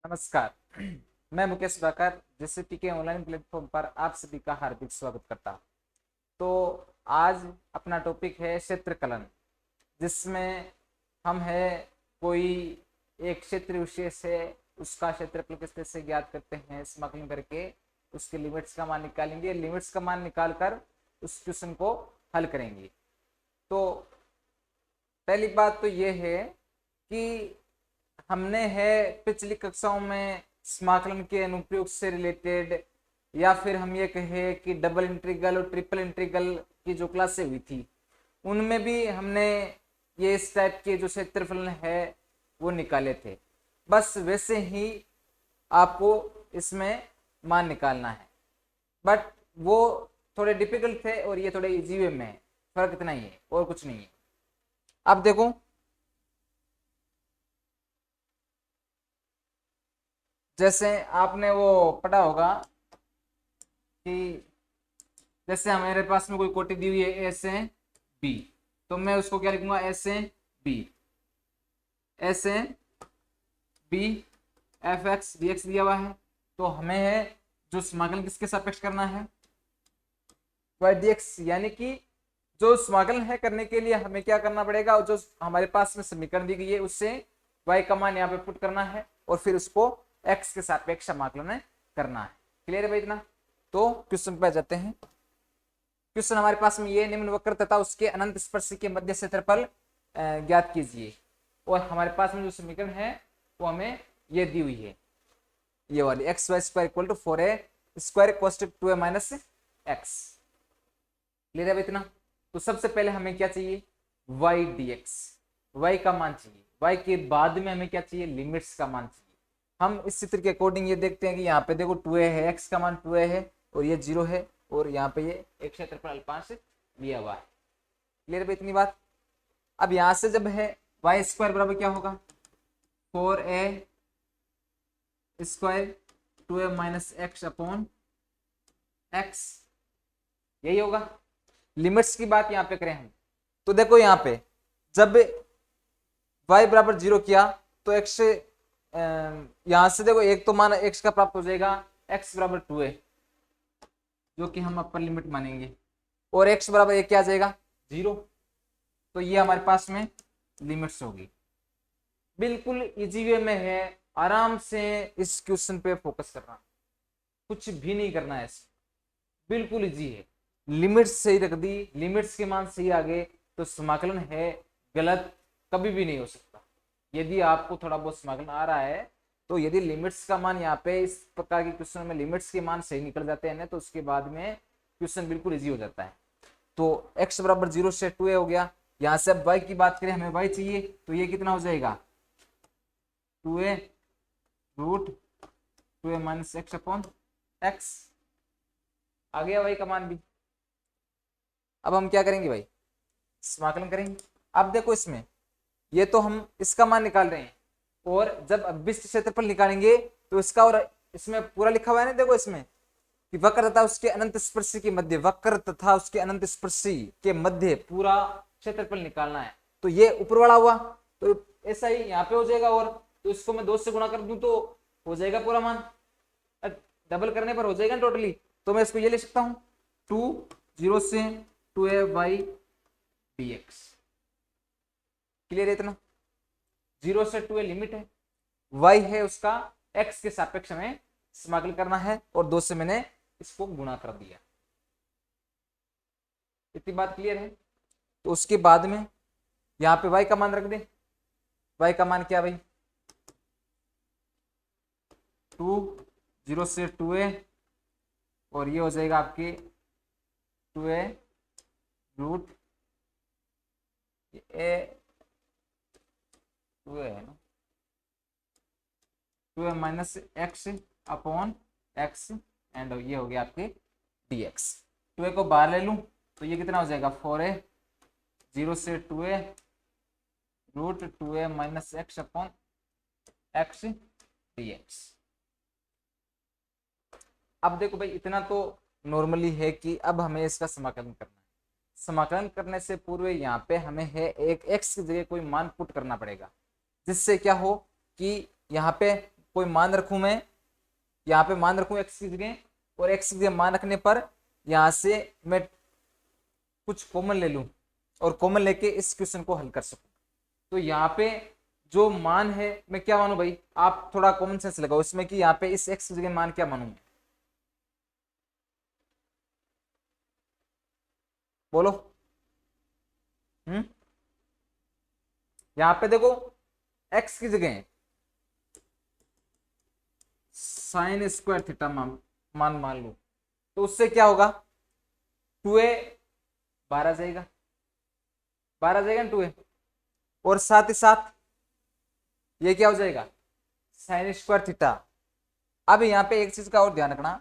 नमस्कार। मैं मुकेश बाकर जेसीपी के ऑनलाइन प्लेटफॉर्म पर आप सभी का हार्दिक स्वागत करता हूं। तो आज अपना टॉपिक है क्षेत्रकलन, जिसमें हम है कोई एक क्षेत्र विशेष है, उसका क्षेत्रफल किस तरह से ज्ञात करते हैं, समाकलन करके उसके लिमिट्स का मान निकालेंगे। लिमिट्स का मान निकाल कर उस क्वेश्चन को हल करेंगे। तो पहली बात तो ये है कि हमने है पिछली कक्षाओं में समाकलन के अनुप्रयोग से रिलेटेड, या फिर हम ये कहे कि डबल इंटीग्रल और ट्रिपल इंटीग्रल की जो क्लासें हुई थी, उनमें भी हमने ये इस टाइप के जो क्षेत्रफल है वो निकाले थे। बस वैसे ही आपको इसमें मान निकालना है, बट वो थोड़े डिफिकल्ट थे और ये थोड़े इजी वे में है। फर्क इतना ही है और कुछ नहीं है। अब देखो, जैसे आपने वो पढ़ा होगा कि जैसे हमारे पास में कोई कोटि दी हुई है ए से बी, तो मैं उसको क्या लिखूंगा, ए से बी, ए से B F X D X दिया हुआ है। तो हमें है जो समाकलन किसके सापेक्ष करना है, वाई डी एक्स, यानी कि जो समाकलन है करने के लिए हमें क्या करना पड़ेगा, जो हमारे पास में समीकरण दी गई है उससे y का मान यहाँ पे पुट करना है और फिर उसको x के सापेक्ष समाकलन करना है। क्लियर है भाई इतना? तो क्वेश्चन पे जाते हैं। क्वेश्चन हमारे पास में ये, निम्न वक्र तथा उसके अनंत स्पर्शी के मध्य क्षेत्रफल ज्ञात कीजिए। और हमारे पास में जो समीकरण है वो हमें ये दी हुई है, ये वाली X Y square equal to 4a square cos 2a minus X. Clear है भाई इतना? तो सबसे पहले हमें क्या चाहिए, y dx, y का मान चाहिए। y के बाद में हमें क्या चाहिए, लिमिट्स का मान चाहिए। हम इस चित्र के अकॉर्डिंग ये देखते हैं कि यहाँ पे देखो 2a है, x का मान 2a है और ये 0 है, और यहाँ पे ये एक क्षेत्रफल अल्पांश दिया हुआ है। क्लियर है इतनी बात? अब यहाँ से जब है y स्क्वायर बराबर क्या होगा, 4a square 2a minus x upon x, यही होगा। लिमिट्स की बात यहाँ पे करें हम, तो देखो यहाँ पे जब y बराबर 0 किया तो x से यहां से देखो एक तो मान x का प्राप्त हो जाएगा, x बराबर 2a, जो कि हम अपर लिमिट मानेंगे, और x बराबर एक क्या आ जाएगा, 0। तो ये हमारे पास में लिमिट्स होगी। बिल्कुल इजी वे में है, आराम से इस क्वेश्चन पे फोकस करना, कुछ भी नहीं करना है, बिल्कुल इजी है। लिमिट्स सही रख दी, लिमिट्स के मान सही आ गए तो समाकलन है गलत कभी भी नहीं हो सकता। यदि आपको थोड़ा बहुत समाकलन आ रहा है तो यदि लिमिट्स का मान यहाँ पे इस प्रकार के क्वेश्चन में लिमिट्स के मान सही निकल जाते हैं ना, तो उसके बाद में क्वेश्चन बिल्कुल इजी हो जाता है। तो x बराबर 0 से 2a हो गया। यहाँ से अब y की बात करें, हमें y चाहिए, तो ये कितना हो जाएगा, 2a root 2a minus x upon x, आ गया y का मान भी। अब हम क्या करेंगे भाई, समाकलन करेंगे। अब देखो इसमें ये तो हम इसका मान निकाल रहे हैं, और जब अभिष्ट क्षेत्रफल निकालेंगे तो इसका, और इसमें पूरा लिखा हुआ है ना, देखो इसमें कि वक्र तथा उसके अनंत स्पर्शी के मध्य, वक्र तथा उसके अनंत स्पर्शी के मध्य पूरा क्षेत्रफल निकालना है। तो ये ऊपर वाला हुआ, तो ऐसा ही यहाँ पे हो जाएगा, और तो इसको मैं 2 से गुणा कर दूं तो हो जाएगा पूरा मान, डबल करने पर हो जाएगा टोटली। तो मैं इसको ये लिख सकता हूं, 2 0 से 2a बाई dx। क्लियर है इतना? 0 से 2a लिमिट है, y है उसका, x के सापेक्ष में समाकलन करना है, और 2 से मैंने इसको गुणा कर दिया। इतनी बात क्लियर है? तो उसके बाद में यहाँ पे y का मान रख दे। y का मान क्या भाई, 2 0 से 2a, और ये हो जाएगा आपके 2a रूट a 2a है ना, 2a minus x upon x, and ये हो गया आपके dx। 2a को बाहर ले लूं तो ये कितना हो जाएगा, 4a 0 से 2a root 2a minus x upon X dx। अब देखो भाई, इतना तो नॉर्मली है कि अब हमें इसका समाकलन करना है। समाकलन करने से पूर्व यहाँ पे हमें है एक x की जगह कोई मान पुट करना पड़ेगा, जिससे क्या हो कि यहाँ पे कोई मान रखूं मैं, यहाँ पे मान रखूं x की जगह, और x की जगह मान रखने पर यहाँ से मैं कुछ कॉमन ले लूं और कॉमन लेके इस क्वेश्चन को हल कर सकूं। तो यहाँ पे जो मान है मैं क्या मानूं भाई, आप थोड़ा कॉमन सेंस लगाओ इसमें कि यहाँ पे इस x की जगह मान क्या मानूं मैं, बोलो। यहाँ पे देखो x की जगह साइन स्क्वायर थीटा मान लो, तो उससे क्या होगा, 2a बाहर आ जाएगा, बाहर आ जाएगा ना 2a, और साथ ही साथ ये क्या हो जाएगा साइन स्क्वायर थीटा। अब यहाँ पे एक चीज का और ध्यान रखना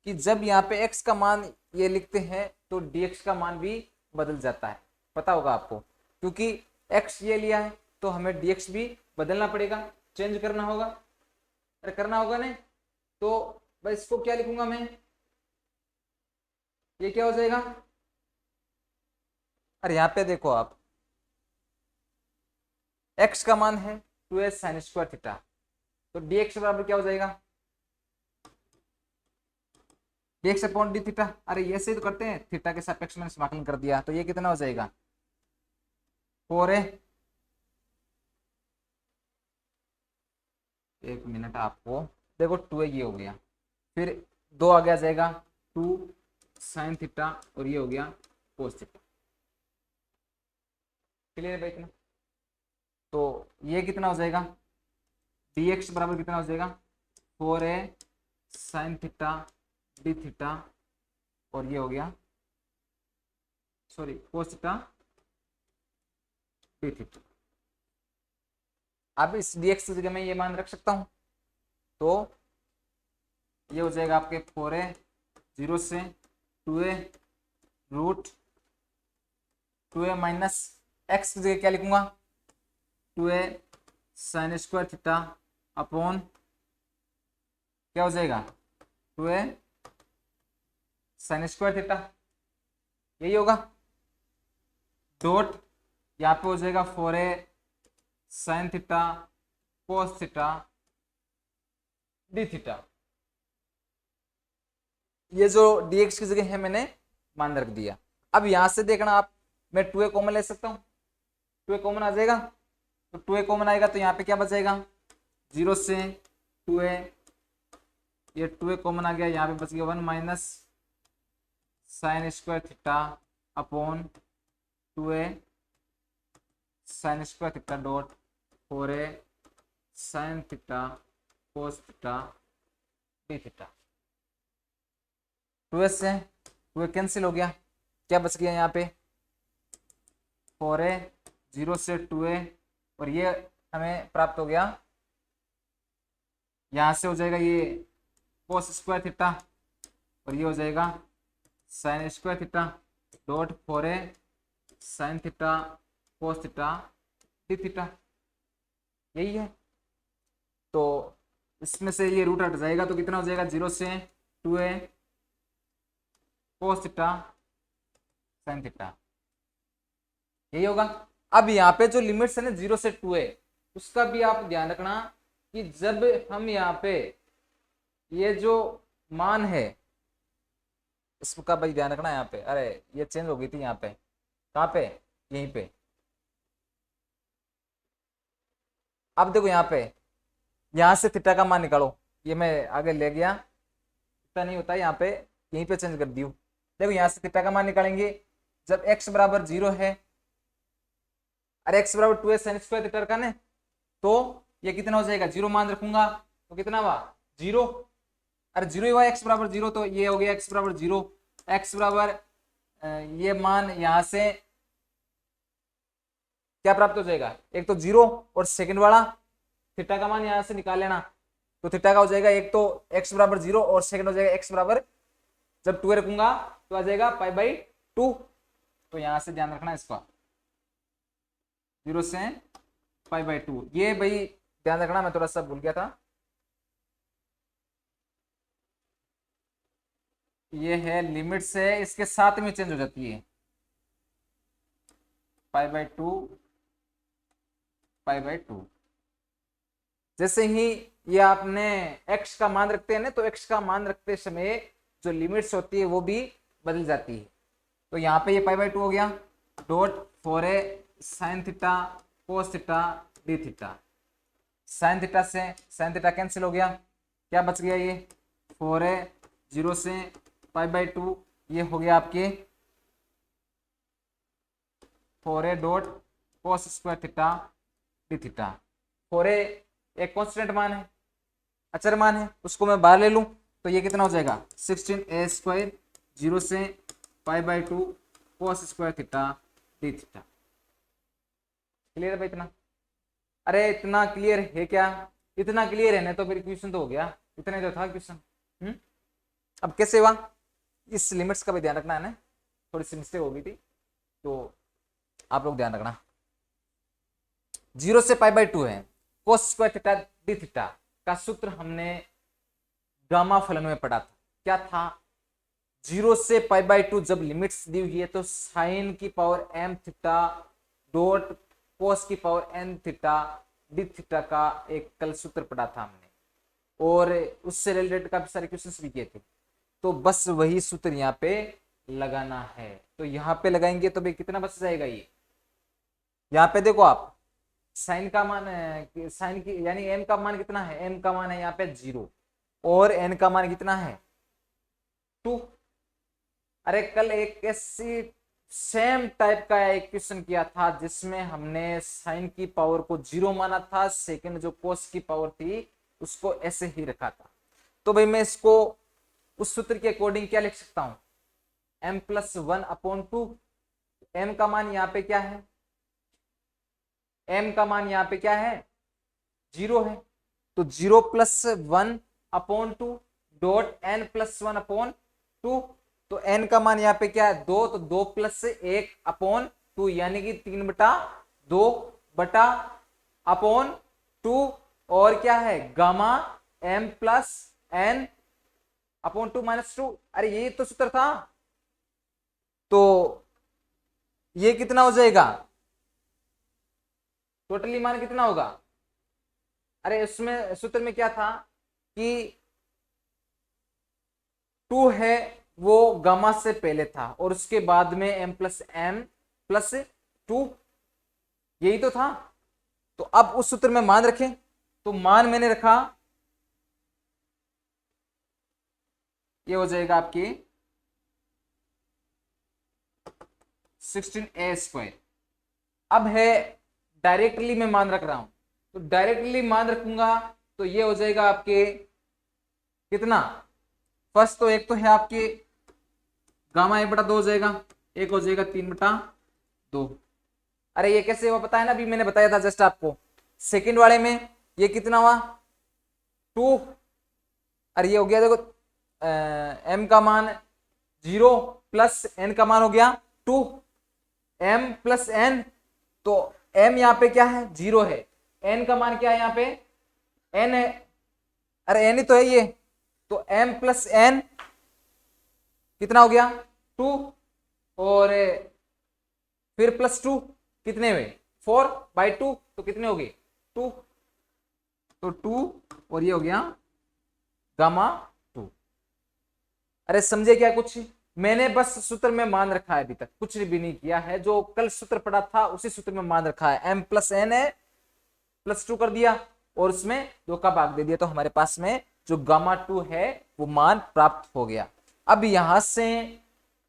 कि जब यहाँ पे x का मान ये लिखते हैं तो dx का मान भी बदल जाता है, पता होगा आपको, क्योंकि x ये लिया है तो हमें dx भी बदलना पड़ेगा, चेंज करना होगा। अरे करना होगा ना, तो बस इसको क्या लिखूंगा मैं, ये क्या हो जाएगा, अरे यहाँ पे देखो आप, x का मान है 2s साइन स्क्वायर थीटा, तो dx बराबर क्या हो जाएगा dx अपॉन डी थीटा। अरे ये से तो करते हैं, थीटा के सापेक्ष में समाकलन कर दिया, तो ये कितना हो जाएगा 4a, एक मिनट आपको देखो 2a ये हो गया, फिर 2 आगे आ जाएगा 2 साइन थीटा, और ये हो गया कोस थीटा। क्लियर है भाई इतना, तो ये कितना हो जाएगा dx बराबर कितना हो जाएगा 4a sine theta D theta, और ये हो गया sorry cos theta D theta. अब इस dx की जगह मैं ये मान रख सकता हूं, तो ये हो जाएगा आपके 4a 0 से 2a root 2a minus x की जगह क्या लिखूंगा 2a sine square theta upon क्या हो जाएगा 2a साइन स्क्वायर थीटा, यही होगा, डॉट यहाँ पे हो जाएगा 4a sine theta cos theta D theta. ये जो dx की जगह है मैंने मान रख दिया। अब यहां से देखना आप, मैं 2a कॉमन ले सकता हूं, 2a कॉमन आ जाएगा, तो 2a कॉमन आएगा तो यहाँ पे क्या बचेगा 0 से 2a, ये 2a कॉमन आ गया, यहाँ पे बच गया 1 minus sine square theta upon 2a sine square theta dot 4a sine theta cos theta D theta. 2s से 2a कैंसिल हो गया, क्या बच गया यहाँ पे 4a 0 से 2a, और ये हमें प्राप्त हो गया, यहाँ से हो जाएगा ये कोस स्क्वायर थीटा, और ये हो जाएगा sine square theta dot 4a sine theta cos theta D theta, यही है। तो इसमें से ये रूट हट जाएगा तो कितना हो जाएगा 0 से 2a cos theta sine theta, यही होगा। अब यहाँ पे जो लिमिट्स है ना 0 से 2a, उसका भी आप ध्यान रखना कि जब हम यहाँ पे ये जो मान है इसका भाई ध्यान रखना, यहाँ पे अरे ये चेंज हो गई थी, यहाँ पे कहाँ पे यहीं पे, अब देखो यहाँ पे यहाँ से थीटा का मान निकालो, ये मैं आगे ले गया, इतना नहीं होता यहाँ पे, यहीं पे चेंज कर दियो। देखो यहाँ से थीटा का मान निकालेंगे जब x बराबर 0 है, अरे x बराबर 2a साइन स्क्वायर थीटा का ना, तो ये कितना हो जाएगा 0 मान रखूंगा तो कितना हुआ 0, अरे 0 ही हुआ x बराबर 0, तो ये हो गया x बराबर 0, x बराबर ये मान यहाँ से क्या प्राप्त हो जाएगा, एक तो 0 और सेकंड वाला थीटा का मान यहाँ से निकाल लेना, तो थीटा का हो जाएगा एक तो x बराबर 0 और सेकंड हो जाएगा x बराबर, जब 2 रखूंगा तो आ जाएगा π/2, तो यहां से ध्यान रखना इसका 0 से π/2, ये भाई ध्यान रखना, मैं थोड़ा सा भूल गया था, ये है लिमिट से इसके साथ में चेंज हो जाती है π/2 π/2, जैसे ही ये आपने x का मान रखते हैं ना, तो x का मान रखते समय जो लिमिट्स होती है वो भी बदल जाती है। तो यहाँ पे ये π/2 हो गया, dot 4a sin theta cos theta d theta. Sine theta से साइन थीटा कैंसिल हो गया, क्या बच गया, ये 4a 0 से π/2, ये हो गया आपके 4a dot cos square theta d theta. 4a एक कांस्टेंट मान है, अचर मान है, उसको मैं बाहर ले लूं तो ये कितना हो जाएगा 16a स्क्वायर 0 से π/2 cos square theta d theta. Clear है भाई इतना? अरे इतना क्लियर है क्या? इतना क्लियर है ना तो फिर क्वेश्चन तो हो गया, इतना ही तो था क्वेश्चन। अब कैसे हुआ, इस लिमिट्स का भी ध्यान रखना है ना, थोड़ी सी मिस्टेक हो गई थी तो आप लोग ध्यान रखना। 0 से π/2 है, cos square theta d theta का सूत्र हमने गामा फलन में पढ़ा था, क्या था, 0 से π/2 जब लिमिट्स दी हुई है तो साइन की power m theta dot cos की power n theta d theta का एक कल सूत्र पढ़ा था हमने, और उससे रिलेटेड काफी सारे क्वेश्चंस भी किए थे। तो बस वही सूत्र यहाँ पे लगाना है, तो यहाँ पे लगाएंगे तो भाई कितना बच जाएगा, ये यहाँ पे देखो आप साइन का मान साइन की यानी m का मान कितना है, m का मान है यहाँ पे 0 और n का मान कितना है 2। अरे कल एक ऐसी सेम टाइप का एक क्वेश्चन किया था जिसमें हमने साइन की पावर को 0 माना था, सेकंड जो कोस की पावर थी उसको ऐसे ही रखा था। तो भाई मैं इसको उस सूत्र के अकॉर्डिंग क्या लिख सकता हूं, m+1/2। m का मान यहाँ पे क्या है, m का मान यहाँ पे क्या है 0 है, तो 0+1/2 डॉट n+1/2, तो n का मान यहाँ पे क्या है 2, तो 2+1/2 यानी कि 3/2/2 और क्या है गामा m+n/2 अरे ये तो सूत्र था, तो ये कितना हो जाएगा, टोटली मान कितना होगा, अरे उसमें सूत्र में क्या था कि 2 है वो गामा से पहले था और उसके बाद में m+m+2, यही तो था। तो अब उस सूत्र में मान रखें, तो मान मैंने रखा, ये हो जाएगा आपकी 16a स्क्वायर। अब है डायरेक्टली मैं मान रख रहा हूं, तो डायरेक्टली मान रखूंगा तो ये हो जाएगा आपके कितना, फर्स्ट तो एक तो है आपके गामा 1/2 हो जाएगा, एक हो जाएगा 3/2। अरे ये कैसे हुआ पता है ना, अभी मैंने बताया था जस्ट आपको, सेकंड वाले में ये कितना हुआ 2, अरे ये हो गया देखो m का मान 0 प्लस n का मान हो गया 2, m+n, तो m यहाँ पे क्या है 0 है, n का मान क्या है यहाँ पे n है, अरे n ही तो है ये, तो m+n कितना हो गया 2 और फिर +2 कितने हुए 4/2, तो कितने हो गए 2, तो 2 और ये हो गया गामा 2। अरे समझे क्या कुछ, मैंने बस सूत्र में मान रखा है, अभी तक कुछ भी नहीं किया है, जो कल सूत्र पढ़ा था उसी सूत्र में मान रखा है, m+n है +2 कर दिया और उसमें 2 का भाग दे दिया, तो हमारे पास में जो गामा 2 है वो मान प्राप्त हो गया। अब यहां से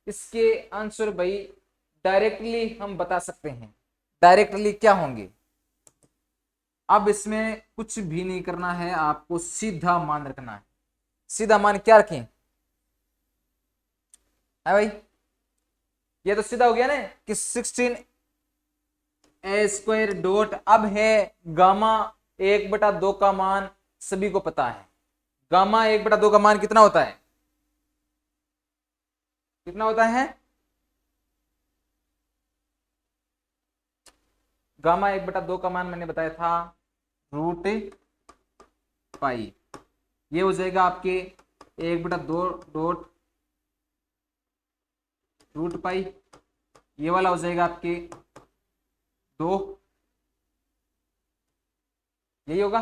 इसके आंसर भाई डायरेक्टली हम बता सकते हैं, डायरेक्टली क्या होंगे, अब इसमें कुछ भी नहीं करना है, आपको सीधा मान रखना है। सीधा मान क्या रखें है भाई, ये तो सीधा हो गया ना कि 16a स्क्वायर डॉट, अब है गामा 1/2 का मान सभी को पता है, गामा 1/2 का मान कितना होता है, कितना होता है, गामा 1/2 का मान मैंने बताया था √π, ये हो जाएगा आपके 1/2 डॉट √π, ये वाला हो जाएगा आपके 2, यही होगा,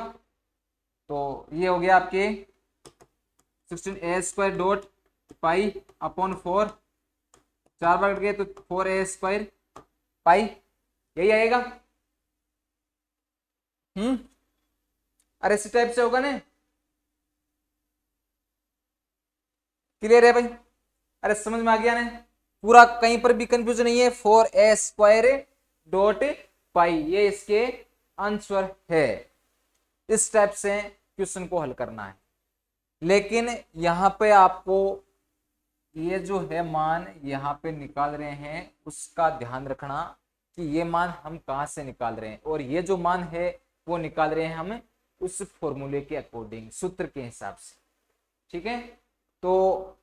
तो ये हो गया आपके 16a² डॉट पाई अपॉन 4, 4 बार कट गए तो 4a² पाई, यही आएगा। अरे इसी टाइप से होगा ना, क्लियर है भाई? अरे समझ में आ गया ना, पूरा कहीं पर भी कंफ्यूजन नहीं है। 4a² डॉट पाई ये इसके आंसर है। इस टाइप से क्वेश्चन को हल करना है। लेकिन यहां पे आपको ये जो है मान यहाँ पे निकाल रहे हैं उसका ध्यान रखना कि ये मान हम कहां से निकाल रहे हैं, और ये जो मान है वो निकाल रहे हैं हम उस फॉर्मूले के अकॉर्डिंग, सूत्र के हिसाब से। ठीक है, तो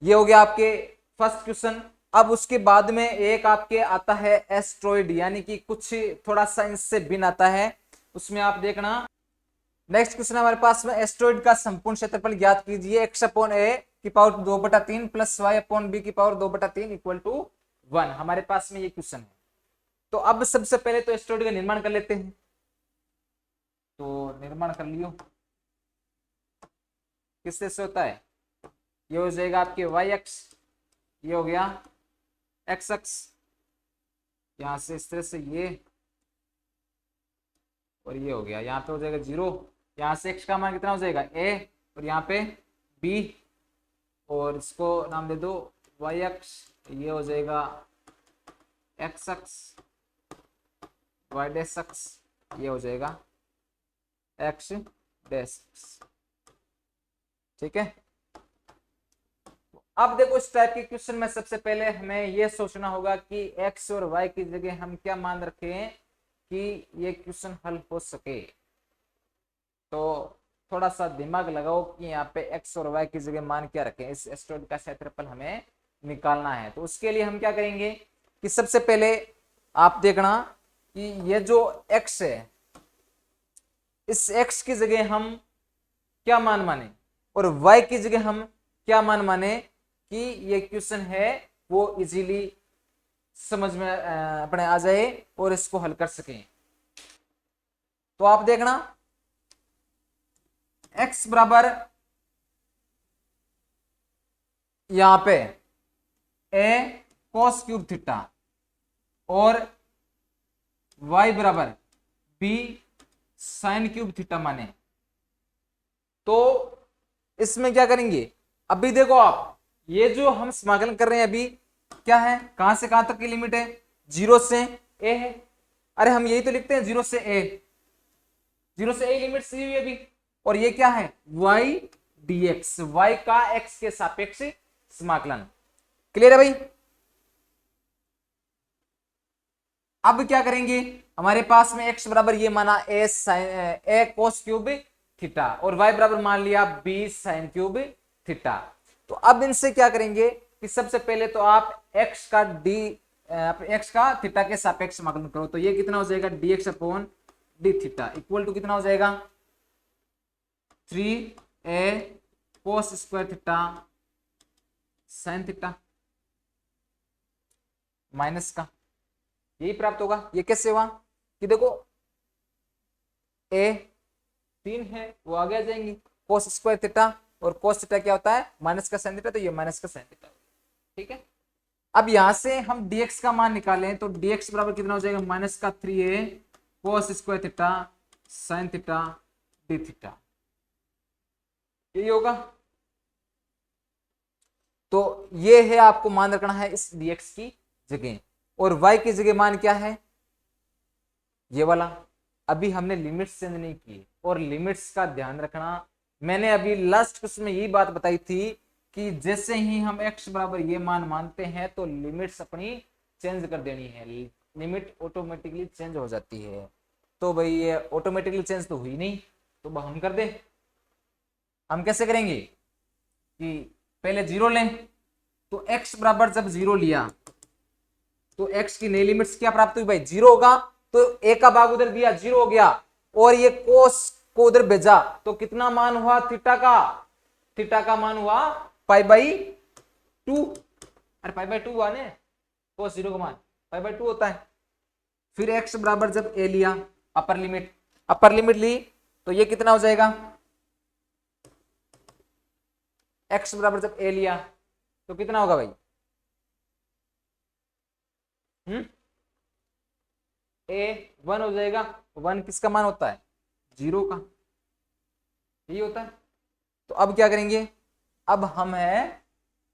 ये हो गया आपके फर्स्ट क्वेश्चन। अब उसके बाद में एक आपके आता है एस्ट्रॉइड, यानी कि कुछ थोड़ा सा इससे भिन्न आता है, उसमें आप देखना। नेक्स्ट क्वेश्चन हमारे पास में एस्ट्रॉइड का संपूर्ण क्षेत्रफल ज्ञात कीजिए। x अपॉन a की power 2/3 plus y upon b की पावर 2/3 इक्वल टू 1। हमारे पास में ये क्वेश्चन है। तो अब सबसे पहले तो एस्ट्रॉइड का निर्माण कर लेते हैं। तो निर्माण कर लियो, किससे से होता है? ये हो जाएगा आपके y-अक्ष, ये हो गया x-अक्ष, यहां से इस तरह से ये, और ये हो गया, यहाँ पे हो जाएगा 0, यहाँ से x का मान कितना हो जाएगा a, और यहाँ पे b, और इसको नाम दे दो y-अक्ष, ये हो जाएगा x-अक्ष, y-अक्ष, ये हो जाएगा x-अक्ष। ठीक है, अब देखो इस टाइप के क्वेश्चन में सबसे पहले हमें यह सोचना होगा कि x और y की जगह हम क्या मान रखें कि ये क्वेश्चन हल हो सके। तो थोड़ा सा दिमाग लगाओ कि यहाँ पे x और y की जगह मान क्या रखें। इस एस्ट्रॉइड का क्षेत्रफल हमें निकालना है। तो उसके लिए हम क्या करेंगे कि सबसे पहले आप देखना कि ये जो x है, इस x की जगह हम क्या मान माने और y की जगह हम क्या मान माने कि ये क्वेश्चन है वो इजीली समझ में अपने आ जाए और इसको हल कर सकें। तो आप देखना x बराबर यहां पे a cos क्यूब थीटा और y बराबर b साइन क्यूब थीटा माने, तो इसमें क्या करेंगे? अभी देखो आप, ये जो हम समाकलन कर रहे हैं अभी क्या है, कहां से कहां तक की लिमिट है? 0 से a है। अरे हम यही तो लिखते हैं 0 से a, 0 से a लिमिट सी हुई अभी। और ये क्या है? y dx, y का x के सापेक्ष समाकलन। क्लियर है भाई? अब क्या करेंगे? हमारे पास में x बराबर ये माना a cos क्यूब थीटा और y बराबर मान लिया b साइन क्यूब थीटा। तो अब इनसे क्या करेंगे कि सबसे पहले तो आप x का थीटा के सापेक्ष समाकलन करो। तो ये कितना हो जाएगा? dx upon D theta equal to कितना हो जाएगा? 3a cos square theta sine theta minus का, यही प्राप्त होगा। ये कैसे हुआ कि देखो a 3 है वो आगे आ जाएंगी, cos स्क्वायर थीटा और cos थीटा क्या होता है? माइनस का साइन थीटा, तो ये माइनस का साइन थीटा। ठीक है, अब यहां से हम dx का मान निकालें तो dx बराबर कितना हो जाएगा? माइनस का 3a cos square theta sine theta D theta, यही होगा। तो ये है, आपको मान रखना है इस dx की जगह, और y की जगह मान क्या है? ये वाला। अभी हमने लिमिट्स चेंज नहीं की, और लिमिट्स का ध्यान रखना, मैंने अभी लास्ट क्वेश्चन में यही बात बताई थी कि जैसे ही हम x बराबर ये मान मानते हैं तो लिमिट्स अपनी चेंज कर देनी है, लिमिट ऑटोमेटिकली चेंज हो जाती है। तो भाई ये ऑटोमेटिकली चेंज तो हुई नहीं, तो हम कर दे। हम कैसे करेंगे कि पहले 0 लें, तो x बराबर जब 0 लिया तो x की नई लिमिट्स क्या प्राप्त हुई भाई? 0 होगा, तो a का भाग उधर दिया 0 हो गया, और ये cos को उधर भेजा तो कितना मान हुआ थीटा का? थीटा का मान हुआ π/2। अरे π/2 हुआ ने, cos 0 का मान π/2 होता है। फिर x बराबर जब a लिया, अपर लिमिट ली, तो ये कितना हो जाएगा? x बराबर जब a लिया तो कितना होगा भाई, a 1 हो जाएगा। 1 किसका मान होता है, 0 का, यही होता है। तो अब क्या करेंगे, अब हम है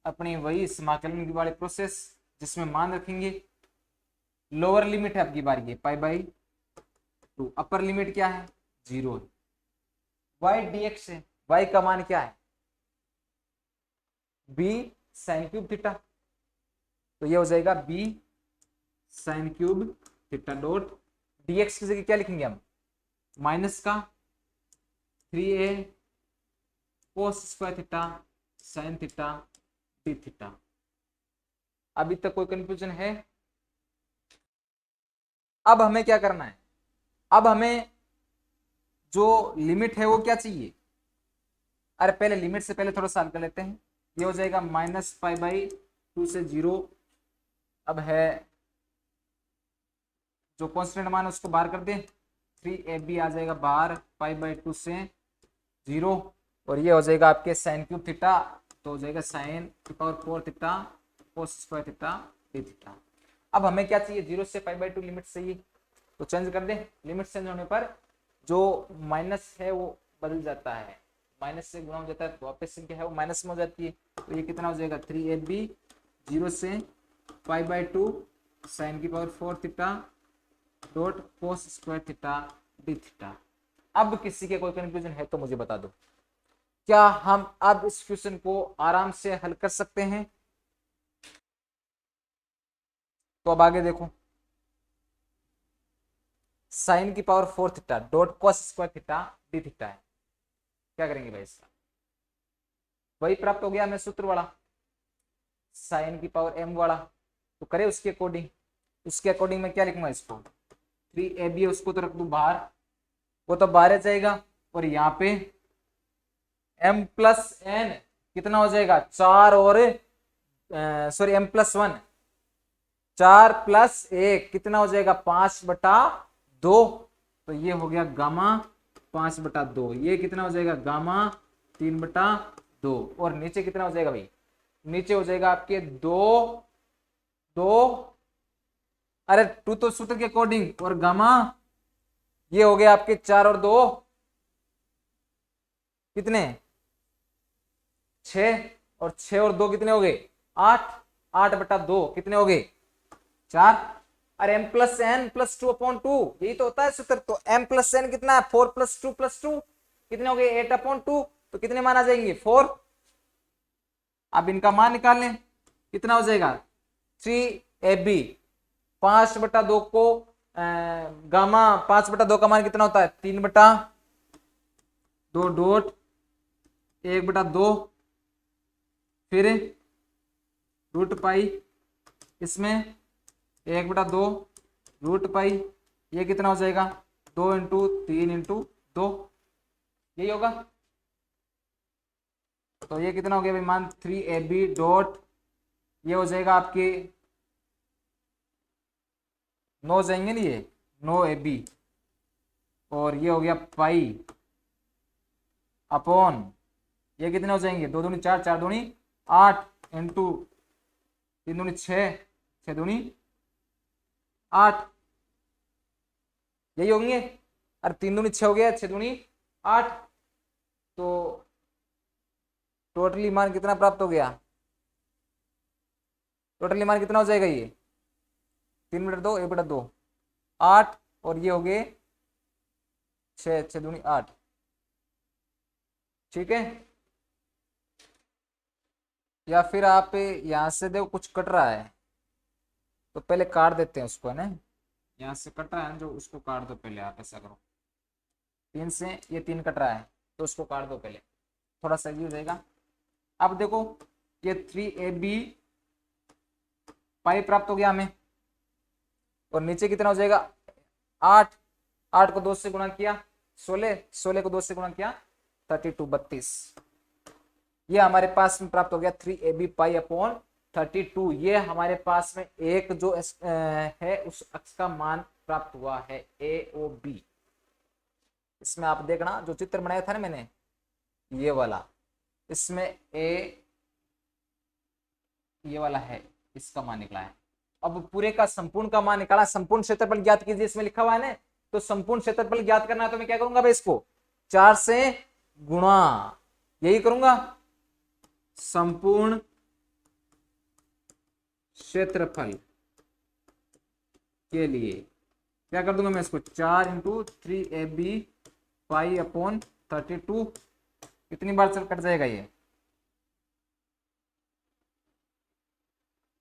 अपनी वही समाकलन की वाली प्रोसेस जिसमें मान रखेंगे। लोअर लिमिट है आपकी बार ये π/2, अपर लिमिट क्या है 0 है। y dx है, y का मान क्या है b sin क्यूब थीटा, तो ये हो जाएगा b sin cube theta dot dx की जगह क्या लिखेंगे हम, माइनस का 3a cos square theta sin theta d theta. अभी तक कोई कंफ्यूजन है? अब हमें क्या करना है, अब हमें जो लिमिट है वो क्या चाहिए, अरे पहले लिमिट से पहले थोड़ा सॉल्व कर लेते हैं। ये हो जाएगा -π/2 से 0। अब है जो कांस्टेंट मान है उसको बाहर कर दें, 3ab आ जाएगा बाहर π/2 से 0, और ये हो जाएगा आपके साइन क्यूब थीटा, तो हो जाएगा साइन की power 4 theta cos square theta d theta. अब हमें क्या चाहिए, 0 से π/2 लिमिट चाहिए, तो चेंज कर दें। लिमिट चेंज होने पर जो माइनस है वो बदल जाता है, माइनस से गुणा हो जाता है तो वापस से क्या है वो माइनस में हो जाती है। तो ये कितना हो जाएगा 3ab 0 से π/2 साइन की power 4 theta dot cos square theta d theta. अब किसी के कोई कंफ्यूजन है तो मुझे बता दो, क्या हम अब इस क्वेश्चन को आराम से हल कर सकते हैं? तो अब आगे देखो, साइन की power 4 theta dot cos square theta D theta है, क्या करेंगे भाई इसका, वही प्राप्त हो गया हमें सूत्र वाला साइन की पावर m वाला, तो करे उसके अकॉर्डिंग। उसके अकॉर्डिंग मैं क्या लिखूंगा, इसको 3ab उसको तो रख दूं बाहर, वो तो बाहर जाएगा, और यहाँ पे m प्लस n कितना हो जाएगा 4 और सॉरी m प्लस 1 4 प्लस 1 कितना हो जाएगा 5/2, तो ये हो गया गामा 5/2, ये कितना हो जाएगा गामा 3/2, और नीचे कितना हो जाएगा भाई, नीचे हो जाएगा आपके 2 अरे 2 तो सूत्र के अकॉर्डिंग, और गामा ये हो गया आपके 4 और 2 कितने 6, और 6 और 2 कितने हो गए 8, 8/2 कितने हो गए 4। अरे m प्लस n प्लस 2/2 यही तो होता है सूत्र। तो m प्लस n कितना है 4 + 2 + 2 कितने हो गए 8/2, तो कितने मान आ जाएंगे 4। अब इनका मान निकाल लें, कितना हो जाएगा 3ab 5/2 को गामा 5/2 का मान कितना होता है 3/2 डॉट 1/2 फिर √π इसमें 1/2 √π, ये कितना हो जाएगा 2 × 3 × 2, यही होगा। तो ये कितना हो गया भाई मान 3ab डॉट, ये हो जाएगा आपके 9 जाएंगे नहीं, ये 9ab, और ये हो गया पाई अपॉन ये कितने हो जाएंगे 2 दूनी 4 4 दूनी 8 इंटू 3 दूनी 6 6 दूनी 8, यही होंगे। अरे 3 दूनी 6 हो गया 6 दूनी 8, तो टोटली मान कितना प्राप्त हो गया, टोटली मान कितना हो जाएगा ये 3/2 1/2 8, और ये हो गए 6 6 दूनी 8, ठीक है। या फिर आप यहां से देखो कुछ कट रहा है तो पहले काट देते हैं उसको, है ना, यहाँ से कट रहा है जो उसको काट दो पहले, आप ऐसा करो 3 से ये 3 कट रहा है तो उसको काट दो पहले, थोड़ा सही हो जाएगा। अब देखो ये 3ab पाई प्राप्त हो गया हमें, और नीचे कितना हो जाएगा 8 8 को 2 से गुणा किया 16 16 को 2 से गुणा किया 32 32, ये हमारे पास में प्राप्त हो गया 3ab पाई अपॉन 32। ये हमारे पास में एक जो है उस अक्ष का मान प्राप्त हुआ है AOB। इसमें आप देखना जो चित्र बनाया था ना मैंने ये वाला, इसमें ए ये वाला है, इसका मान निकला है। अब पूरे का संपूर्ण का मान निकाला, संपूर्ण क्षेत्रफल ज्ञात कीजिए, इसमें लिखा हुआ है ना। तो संपूर्ण क्षेत्रफल ज्ञात करना है तो मैं क्या करूंगा भाई, इसको 4 से गुणा, यही करूंगा। संपूर्ण क्षेत्रफल के लिए क्या कर दूंगा मैं, इसको 4 इंटू 3ab पाई अपॉन 32, कितनी बार चल कट जाएगा ये,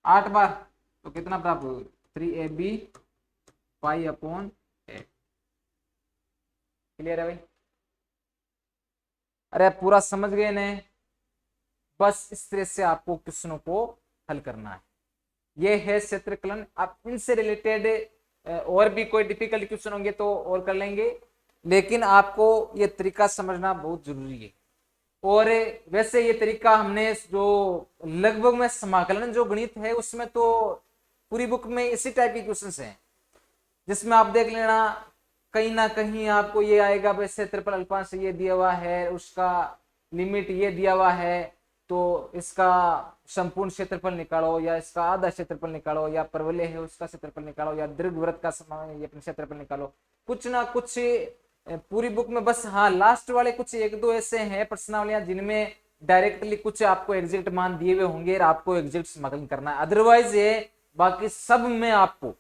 8 बार। तो कितना प्राप्त हो, 3ab पाई अपॉन 8। क्लियर है भाई? अरे पूरा समझ गए ने? बस इस तरह से आपको क्वेश्चनों को हल करना है। ये है क्षेत्रकलन। आप इनसे रिलेटेड और भी कोई डिफिकल्ट क्वेश्चन होंगे तो और कर लेंगे, लेकिन आपको ये तरीका समझना बहुत जरूरी है। और वैसे ये तरीका हमने जो लगभग में समाकलन जो गणित है उसमें तो पूरी बुक में इसी टाइप के क्वेश्चंस हैं, जिसमें आप देख लेना कहीं ना कहीं आपको ये आएगा भाई क्षेत्रफल अल्पांश ये दिया हुआ है, उसका लिमिट ये दिया हुआ है, तो इसका संपूर्ण क्षेत्रफल निकालो, या इसका आधा क्षेत्रफल निकालो, या परवलय है उसका क्षेत्रफल निकालो, या दीर्घवृत्त का क्षेत्रफल निकालो। कुछ ना कुछ पूरी बुक में बस हाँ लास्ट वाले कुछ एक दो ऐसे हैं प्रश्नावलियां जिनमें डायरेक्टली कुछ आपको एग्जैक्ट मान दिए हुए होंगे और आपको एग्जैक्ट समाकलन करना है। अदरवाइज ये बाकी सब में आपको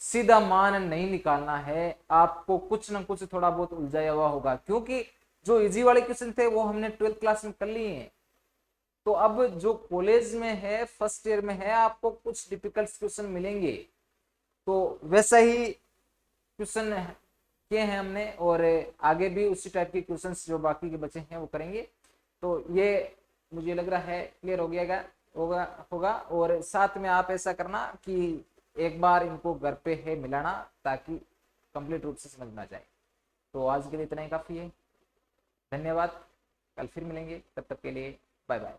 सीधा मान नहीं निकालना है, आपको कुछ ना कुछ थोड़ा बहुत उलझाया हुआ होगा, क्योंकि जो इजी वाले क्वेश्चन थे वो हमने 12th क्लास में कर लिए हैं। तो अब जो कॉलेज में है, फर्स्ट ईयर में है, आपको कुछ डिफिकल्ट क्वेश्चन मिलेंगे। तो वैसा ही क्वेश्चन किए हैं हमने, और आगे भी उसी टाइप के क्वेश्चंस जो बाकी के बचे हैं वो करेंगे। तो ये मुझे लग रहा है क्लियर हो गया होगा। और साथ में आप ऐसा करना कि एक बार इनको घर पे है मिलाना, ताकि कंप्लीट रूप से समझ में आ जाए। तो आज के लिए इतना ही काफी है। धन्यवाद, कल फिर मिलेंगे, तब तक के लिए बाय बाय।